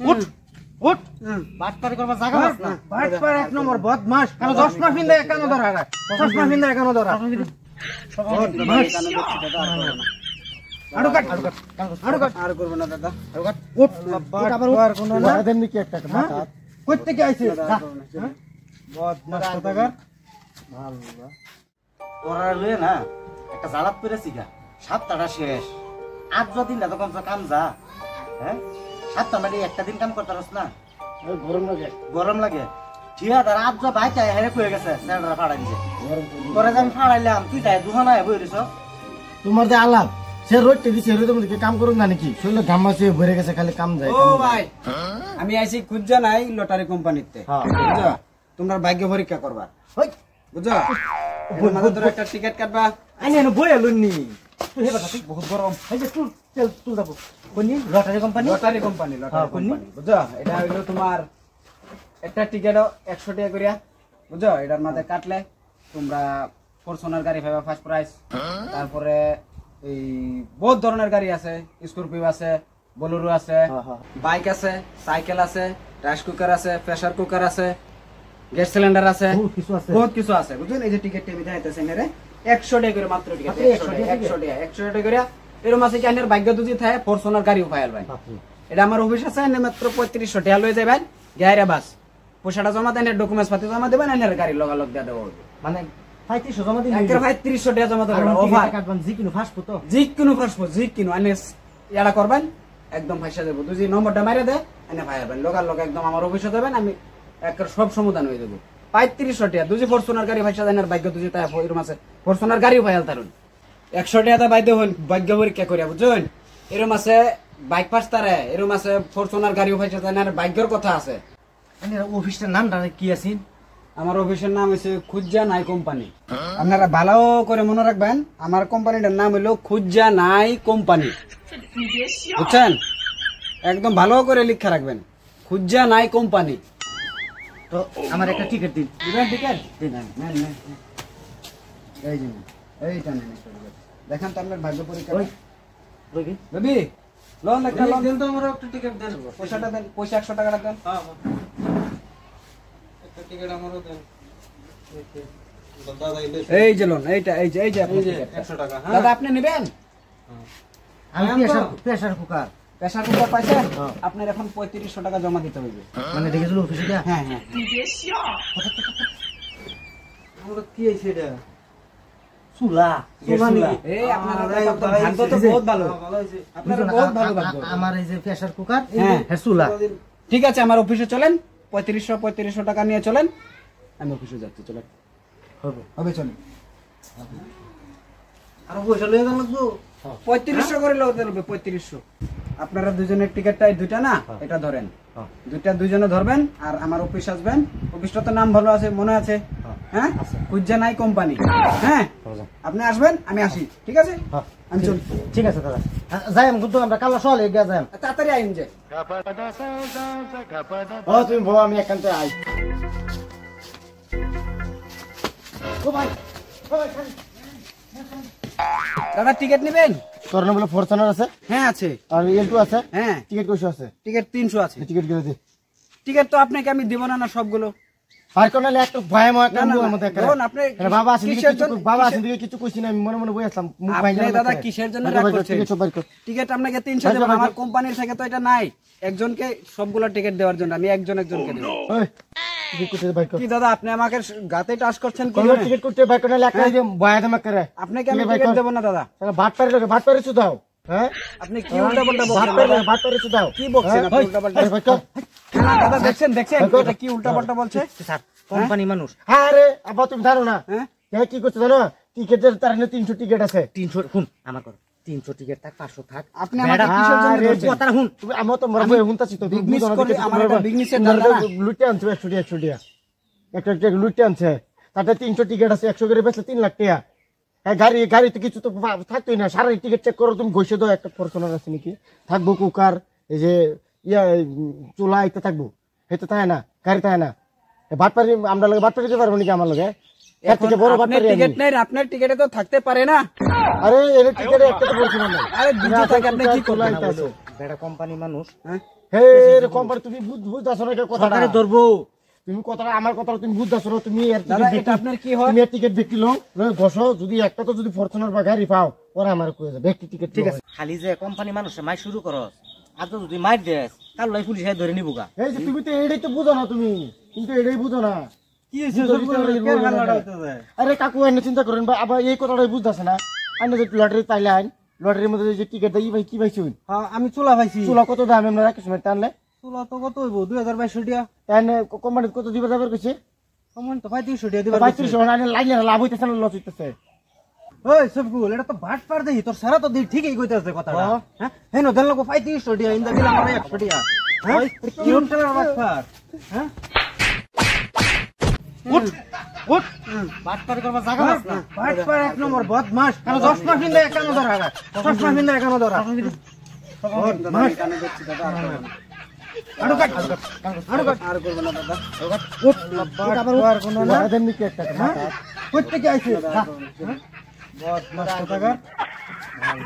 উঠ উঠ বাটপারি করবা জায়গা পাস না বাটপার এক নম্বর বদমাশ কেন চশমা পিন্দে কেন ধরা চশমা পিন্দে কেন ধরা আড়ু কাট আর করব না দাদা উঠ বাটপার কোন না দেননি কি একটা মাথা কই থেকে আইছে বদমাশ কথাকার ভালো তোরা লয়ে না একটা জালাত পেরেছি গা সপ্তাহটা শেষ আজ দিন না তখন কাম যা হ্যাঁ সপ্তাহ মানে একটা দিন কাম করতে পারছ না গরম লাগে ঠিক আছে আজ যা ভাই চাই হেরে কয়ে গেছে স্যাররা ফাড়াই দিছে তোরা যে আমি ফাড়াইলাম তুই যাই দুখানা বই দিছ তোমার যে আলাপ সে রোডতে দিছে রোদে মধ্যে কাম করুন না নাকি শরীরে ঘামাছে ভরে গেছে খালি কাম যায় ও ভাই আমি আইছি খুঁজা নাই লটারি কোম্পানিতে বুঝছো তোমরা ভাগ্য পরীক্ষা করবা বুঝছো এর মাঝে তোরা একটা টিকিট কাটবা আনি এনে বই আলুননি তুই হেবা ঠিক বহুত গরম এই যে তুল দাও কোনি লটারি কোম্পানি লটারি কোম্পানি বুঝছো এটা হইলো তোমার একটা টিকিট 100 টাকা করিয়া বুঝছো এটার মাঝে কাটলে তোমরা ফরচুনার গাড়ি পাবা ফার্স্ট প্রাইজ তারপরে এই বহুত ধরনের গাড়ি আছে স্করপিও আছে বোলেরো আছে বাইক আছে সাইকেল আছে রাইস কুকার আছে প্রেসার কুকার আছে গ্যাস সিলিন্ডার আছে বহুত কিছু আছে বুঝছেন এই যে টিকিট টিভি দেখাইতেছেন এর 100 টাকা করে মাত্র টিকিট 100 টাকা করে এরকম আছে কি আনের ভাগ্য দুজি থাকে ফরচুনার গাড়িও পাইল ভাই এটা আমার অফিস আছে এনে মাত্র 3500 টাকা লয়ে যাবেন গায়রা বাস পয়সাটা জমা দেন ডকুমেন্টস পাতি জমা দেবেন এনের গাড়ি লগালগ দিয়ে দেব মানে 3500 জমা দিন একের ভাই 300 টাকা জমা দেবেন অফার কাটবেন জি কিনো ফাস্ট তো জি কিনো আনে ইয়াটা করবেন একদম পয়সা দেব দুজি নম্বরটা মাইরা দে এনে ভাইবেন লগালগ একদম আমার অফিসে দেবেন আমি একের সব সমাধান হয়ে দেব 3500 টাকা দুজি ফরচুনার গাড়ি পয়সা দেন আর ভাগ্য দুজি তাই এরকম আছে ফরচুনার গাড়িও পাইল তারুন 100 টাকা বাইদ হন ভাগ্য পরীক্ষা করিয়া বুঝছেন এরকম আছে বাইক পাস তারে এরকম আছে ফরচুনার গাড়িও পয়সা দেন আর ভাগ্যের কথা আছে এর অফিসটার নামটা কি আছে আমার অফিসের নাম হচ্ছে খুঁজা নাই কোম্পানি আপনারা ভালো করে মনে রাখবেন আমার কোম্পানিটার নাম হলো খুঁজা নাই কোম্পানি বুঝছেন একদম ভালো করে লিখা রাখবেন খুঁজা নাই কোম্পানি তো আমার একটা টিকিট দিন দিবেন টিকিট দিন এই যে এইটা নেন দেখেন তো আপনার ভাগ্য পরীক্ষা বেবি লোন একটা লোন দেন তো আমরা একটা টিকিট দেন পয়সাটা দেন পয়সা 100 টাকা দেন হ্যাঁ একটা টিকিট আমারও দেন এই যে লোন এইটা এই যে আপনি 100 টাকা হ্যাঁ দাদা আপনি নেবেন আমি প্রেসার কুকার পাইছেন আপনার এখন 3500 টাকা জমা দিতে হবে মানে দেখেছিল অফিসে দিয়া হ্যাঁ আমরা কি হইছে এটা চুলা এই আপনার ভাগ্য তো বহুত ভালো আপনার বহুত ভালো ভাগ্য আমার এই যে প্রেসার কুকার হ্যাঁ চুলা ঠিক আছে আমার অফিসে চলেন 3500 টাকা নিয়ে চলেন আমি অফিসে যাচ্ছি চলেন হবে চলেন আর পয়সা লয়ে গেল লাগবো 3500 করে লওতে হবে 3500 আপনারা দুজনের টিকিটটাই দুইটা না এটা ধরেন দুইটা দুইজনে ধরবেন আর আমার অফিস আসবেন অফিসটা তো নাম ভালো আছে মনে আছে হ্যাঁ খুঁজা নাই কোম্পানি হ্যাঁ আপনি আসবেন আমি আসি ঠিক আছে আমি চল ঠিক আছে দাদা যাই আমি কিন্তু আমরা কাল সকালে গিয়ে যাই তাড়াতাড়ি আইন যে ও তুমি বউ আমি এখানতে আই ও ভাই দাদা টিকিট নেবেন তোর নাম বলে ফরচুনার আছে হ্যাঁ আছে আর এলটু আছে হ্যাঁ টিকিট কইছো আছে টিকিট 300 আছে টিকিট গেলে দে টিকিট তো আপনাকে আমি দেব না সবগুলো আর কোন একটা ভয় ময় কাম আমার মধ্যে করে আপনি বাবা আছে বাবা আছে দিকে কিছু কইছি না আমি মনে মনে বই আসলাম মুখ ভাঙা দাদা কিসের জন্য রাগ করছেন টিকিট আপনাকে 300 দেব আমার কোম্পানির থেকে তো এটা নাই একজনকে সবগুলো টিকিট দেওয়ার জন্য আমি একজনকে দেব ওই টিকিট করতে বাইক কি দাদা আপনি আমাকে গাতে টাচ করছেন কি টিকিট করতে বাইক না লেখা যে ভয় দেম করে আপনাকে আমি টিকিট দেব না দাদা তাহলে ভাত পারে দাও হ্যাঁ আপনি কি উল্টা পাল্টা বলছেন ভাত পারে দাও কি বলছেন আপনি উল্টা পাল্টা দাদা দেখছেন এটা কি উল্টা পাল্টা বলছে স্যার কোম্পানি মানুষ আরে আবার তুমি জানো না হ্যাঁ কি করতে জানো টিকিটের তার 300 টিকিট আছে 300 শুন আমার কর 300 টিকিট থাক 500 থাক আপনি আমাকে কিসের জন্য বলছেন কথা শুন তুমি আমি তো মরবো হুনতাছি তো বিজনেস করে আমার একটা বিজনেসের দাদা লুটে আনছে 100 টাকা একটা লুটে আনছে তাতে 300 টিকিট আছে 100 করে বেচলে 3 লাখ টাকা গাড়িতে কিছু তো থাকতোই না সারা টিকিট চেক করো তুমি ঘষে দাও একটা ফরচুনার আছে নাকি থাকবো কুকার এই যে চুলা এটা থাকবো এটা তাই না গাড়ি তাই না বাটপারি আমরা লগে বাটপারি দিতে পারবো নাকি আমার লগে এর থেকে বড় বাটপারি টিকিট নাই আপনার টিকিটে তো থাকতে পারে না আরে এর টিকিটে একটা তো ফরচুনার নাই আরে দুটো থাকে আপনি কি করবেন বেটা কোম্পানি মানুষ হে রে কোম্পানি তুমি বুঝতাছো না কথাটা সরকারে ধরবো তুমি কথাটা আমার কথাটা তুমি বুঝতাছো না তুমি এর দাদা টিকিট এটা আপনার কি হয় তুমি এর টিকিট বিক্রি লও বসো যদি একটা তো যদি ফরচুনার বা গাড়ি পাও পরে আমার কয়ে যাবে ব্যক্তি টিকিট ঠিক আছে খালি যে কোম্পানি মানুষে মাই শুরু করস আর তো যদি মার দেস কাল লাই পুলিশ ধরে নিবো গা এই যে তুমি তো এটাই তো বুঝো না তুমি কিন্তু এটাই বুঝো না কি আরে কাকু এনে চিন্তা করেন বা আবার এই কথাটাই বুঝতেছে না আইনে যে লটারি পাইলে আইন লটারির মধ্যে যে টিকিট দেয় ভাই কি পাইছি আমি চুলা পাইছি চুলা কত দাম আমরা রাখিস টানলে চুলা তো কত হইব 2200 টাকা তাই কোম্পানি কত দিবে যাবে কইছে কমন তো 3500 টাকা দিবা 3500 আইনে লাইনে লাভ হইতেছে না লস হইতেছে ওই সবগুলো এটা তো বাট পার দেই তোর সারা তো দেই ঠিকই কইতাছে কথাটা হ্যাঁ হেন দেন লোক 3500 টাকা ইন্দা দিলাম আমরা 100 টাকা হ্যাঁ কি হল বাট পার হ্যাঁ উঠ উঠ বাটপার করবা জায়গা বাস না বাট পার এক নম্বর বদমাশ কেন 10 মাস ইন্দা একানো ধরা 10 মাস ইন্দা একানো ধরা মাস কানে দেখছি দাদা আড়ু কাট আর করব না দাদা উঠ বাট পার কোন না দেন নাকি একটা মাথা কই থেকে আইছে বদমাশ কোথাকার ভালো